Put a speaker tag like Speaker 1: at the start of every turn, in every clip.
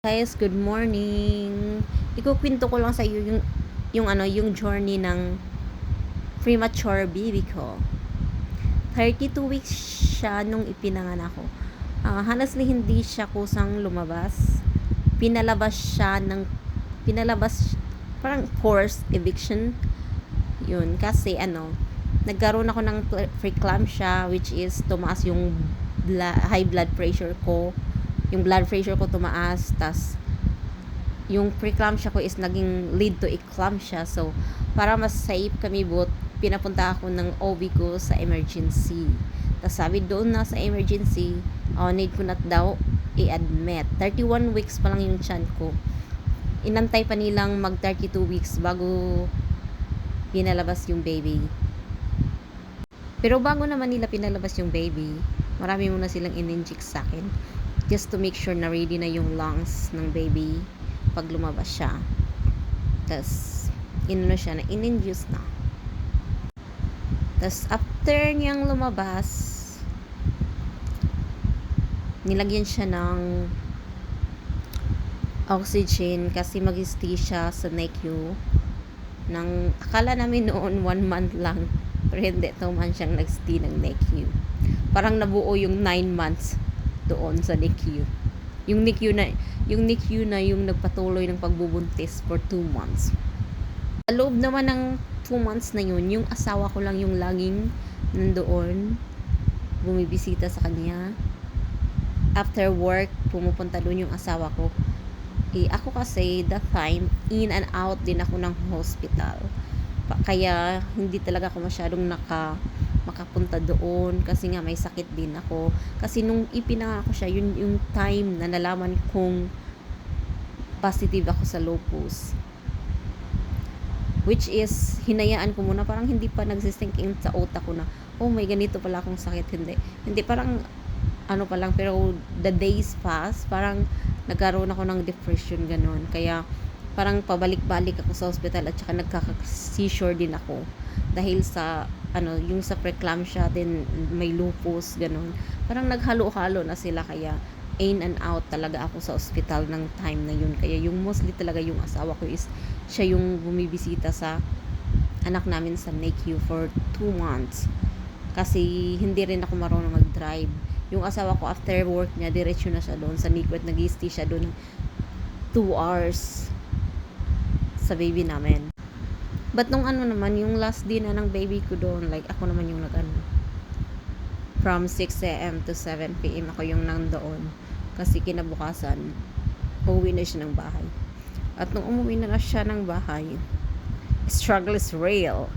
Speaker 1: Guys, good morning. Ikukwento ko lang sa iyo yung journey ng premature baby ko. 32 weeks siya nung ipinanganak ko. Honestly, hindi siya kusang lumabas. Pinalabas siya ng pinalabas parang forced eviction. Yun kasi nagkaroon ako ng preeclampsia, which is tumaas yung high blood pressure ko. Yung blood pressure ko tumaas, tas yung preeclampsia ko is naging lead to eclampsia. So, para mas safe kami both, pinapunta ako ng OB ko sa emergency. Tapos sabi doon na sa emergency, need ko na daw i-admit. 31 weeks pa lang yung tiyan ko. Inantay pa nilang mag 32 weeks bago pinalabas yung baby. Pero bago naman nila pinalabas yung baby, marami muna silang in-inject sa akin. Just to make sure na ready na yung lungs ng baby pag lumabas siya. Tapos, siya na, in-induce na. Tapos, after niyang lumabas, nilagyan siya ng oxygen kasi mag-stay siya sa NICU. Akala namin noon 1 month lang. Pero hindi, 2 months siyang nag-stay ng NICU. Parang nabuo yung 9 months doon sa NICU. Yung NICU na yung nagpatuloy ng pagbubuntis for 2 months. Sa loob naman ng 2 months na yun, yung asawa ko lang yung laging nandoon, bumibisita sa kanya. After work, pumupunta doon yung asawa ko. Ako kasi, that time, in and out din ako ng hospital. Kaya, hindi talaga ako masyadong makapunta doon kasi nga may sakit din ako. Kasi nung ipinangako siya, yun yung time na nalaman kong positive ako sa lupus. Which is, hinayaan ko muna, parang hindi pa nagsisink in sa utak ko na, oh may ganito pala akong sakit. Hindi parang, pa lang, pero the days pass, parang nagkaroon ako ng depression, ganun. Kaya, parang pabalik-balik ako sa hospital at saka nagkaka-seizure din ako. Dahil sa, yung sa preeclampsia din, may lupus, ganun. Parang naghalo-halo na sila, kaya in and out talaga ako sa hospital ng time na yun. Kaya yung mostly talaga yung asawa ko is siya yung bumibisita sa anak namin sa NICU for 2 months. Kasi hindi rin ako marunong mag-drive. Yung asawa ko after work niya, diretso na siya doon sa NICU at nag-stay siya doon 2 hours sa baby namin. But nung naman, yung last day na ng baby ko doon, like ako naman yung from 6 a.m. to 7 p.m. ako yung nandoon. Kasi kinabukasan, uuwi na siya ng bahay. At nung umuwi na siya ng bahay, struggle is real.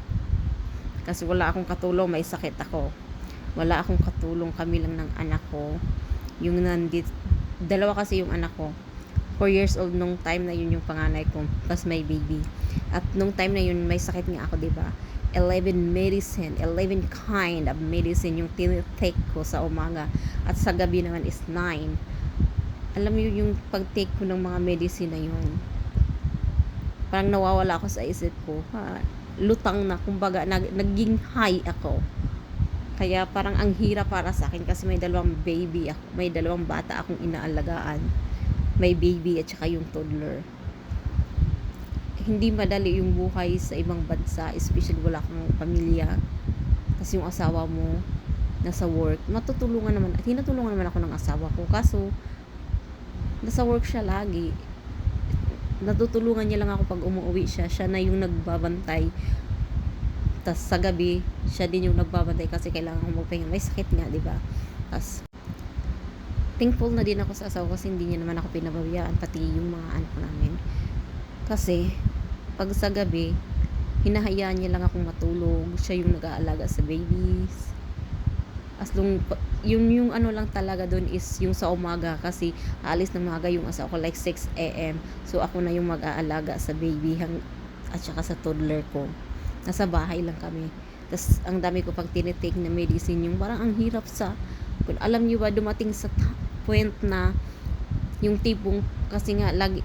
Speaker 1: Kasi wala akong katulong, may sakit ako. Wala akong katulong, kami lang ng anak ko. Yung dalawa kasi yung anak ko. 4 years old nung time na yun yung panganay ko, plus may baby. At nung time na yun, may sakit nga ako, diba? 11 kind of medicine yung tinitake ko sa umaga. At sa gabi naman is 9. Alam mo yung pag-take ko ng mga medicine na yun, parang nawawala ako sa isip ko. Lutang na, kumbaga, naging high ako. Kaya parang ang hirap para sa akin kasi may dalawang baby ako, may dalawang bata akong inaalagaan. May baby at saka yung toddler. Hindi madali yung buhay sa ibang bansa, especially wala kang pamilya. Kasi yung asawa mo nasa work, matutulungan naman at tinutulungan naman ako ng asawa ko. Kaso nasa work siya lagi. Natutulungan niya lang ako pag umuwi siya. Siya na yung nagbabantay. Tas sa gabi, siya din yung nagbabantay kasi kailangan ko magpahinga. May sakit nga, diba? Tas thankful na din ako sa asawa kasi hindi niya naman ako pinababayaan, pati yung mga anak namin. Kasi pag sa gabi, hinahayaan niya lang akong matulog. Siya yung nag-aalaga sa babies. As long, yung lang talaga doon is yung sa umaga kasi alis ng umaga yung asawa ko like 6 a.m. So ako na yung mag-aalaga sa baby at saka sa toddler ko. Nasa bahay lang kami. Tas ang dami ko pag tinitake na medicine, yung parang ang hirap kung alam niyo ba, dumating sa point na yung tipong, kasi nga lagi,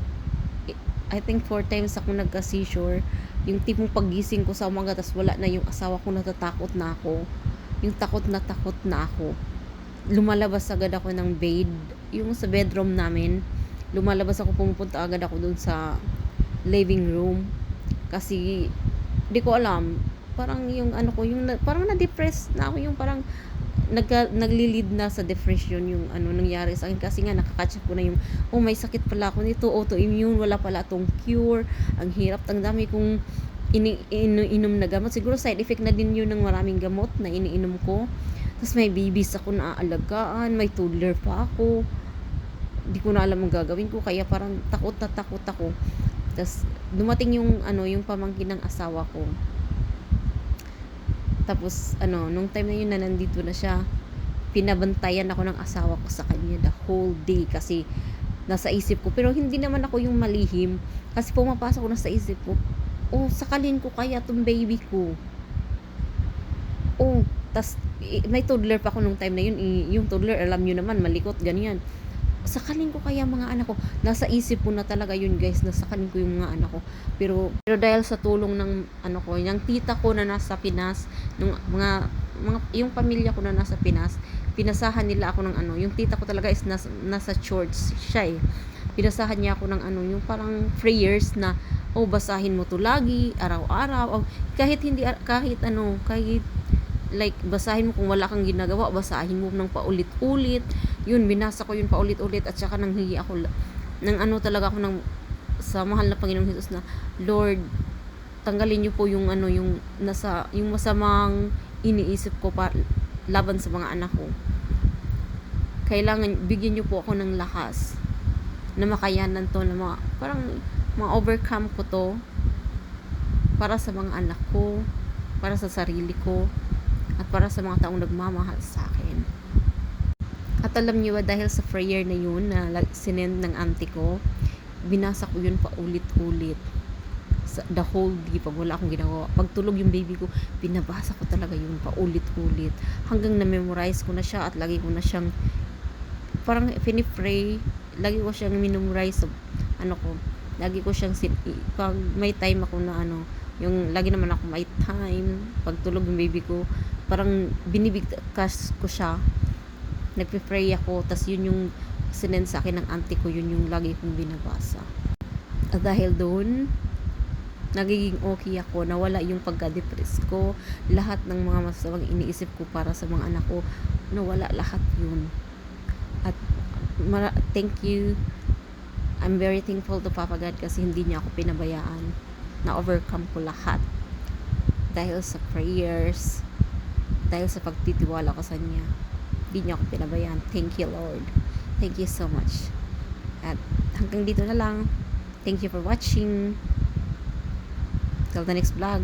Speaker 1: I think 4 times ako nagka-seizure. Yung tipong pagising ko sa umaga tas wala na yung asawa ko, natatakot na ako. Yung takot na ako. Lumalabas agad ako ng bed, yung sa bedroom namin, lumalabas ako, pumupunta agad ako dun sa living room. Kasi, di ko alam, parang yung ano ko, parang na-depress na ako, yung parang naglilid na sa depression yung ano nangyari sa akin, kasi nga nakakatch ko na yung, oh may sakit pala ako nito, autoimmune, wala pala tong cure, ang hirap, ang dami kong iniinom na gamot, siguro side effect na din yun ng maraming gamot na iniinom ko. Tapos may babies ako na aalagaan, may toddler pa ako, di ko na alam ang gagawin ko, kaya parang takot na takot ako. Tapos dumating yung ano, yung pamangkin ng asawa ko. Tapos ano, nung time na yun na nandito na siya, pinabantayan ako ng asawa ko sa kanya the whole day, kasi nasa isip ko, pero hindi naman ako yung malihim, kasi pumapasok ko na sa isip ko, oh sakalin ko kaya tong baby ko. Oh, tas may toddler pa ako nung time na yun, yung toddler alam nyo naman malikot ganyan, sakalin ko kaya mga anak ko, nasa isip ko na talaga yun guys, nasakalin ko yung mga anak ko. Pero dahil sa tulong ng ano ko, yung tita ko na nasa Pinas, nung mga yung pamilya ko na nasa Pinas, pinasahan nila ako ng ano, yung tita ko talaga is nasa church siya eh. Pinasahan niya ako ng ano, yung parang prayers na, oh basahin mo to lagi, araw-araw, oh, kahit hindi, kahit ano, kahit like basahin mo, kung wala kang ginagawa, basahin mo ng paulit-ulit. Yun, binasa ko yun paulit-ulit, at saka nanghingi ako ng ano talaga ako ng, sa mahal na Panginoong Hesus na, Lord, tanggalin niyo po yung ano, yung nasa, yung masamang iniisip ko laban sa mga anak ko. Kailangan bigyan niyo po ako ng lakas na makayanan to, na parang ma-overcome ko to para sa mga anak ko, para sa sarili ko, at para sa mga taong nagmamahal sa akin. At alam niyo ba, dahil sa prayer na yun na sinend ng auntie ko, binasa ko yun paulit-ulit the whole day. Pag wala akong ginagawa, pag tulog yung baby ko, binabasa ko talaga yun paulit-ulit, hanggang na-memorize ko na siya, at lagi ko na siyang parang pinipray, lagi ko siyang minumorize sa ano ko, lagi ko siyang pag may time ako na ano, yung lagi naman ako may time, pag tulog yung baby ko, parang binibigkas ko siya, nagpe-pray ako, tas yun yung sinend sa akin ng auntie ko, yun yung lagi kong binabasa. At dahil doon, nagiging okay ako, nawala yung pagka-depress ko, lahat ng mga masamang iniisip ko para sa mga anak ko, nawala lahat yun. At thank you, I'm very thankful to Papa God, kasi hindi niya ako pinabayaan, na-overcome ko lahat dahil sa prayers, dahil sa pagtitiwala ko sa Kanya. Hindi niya ako pinabayaan. Thank you, Lord. Thank you so much. At hanggang dito na lang. Thank you for watching. Till the next vlog.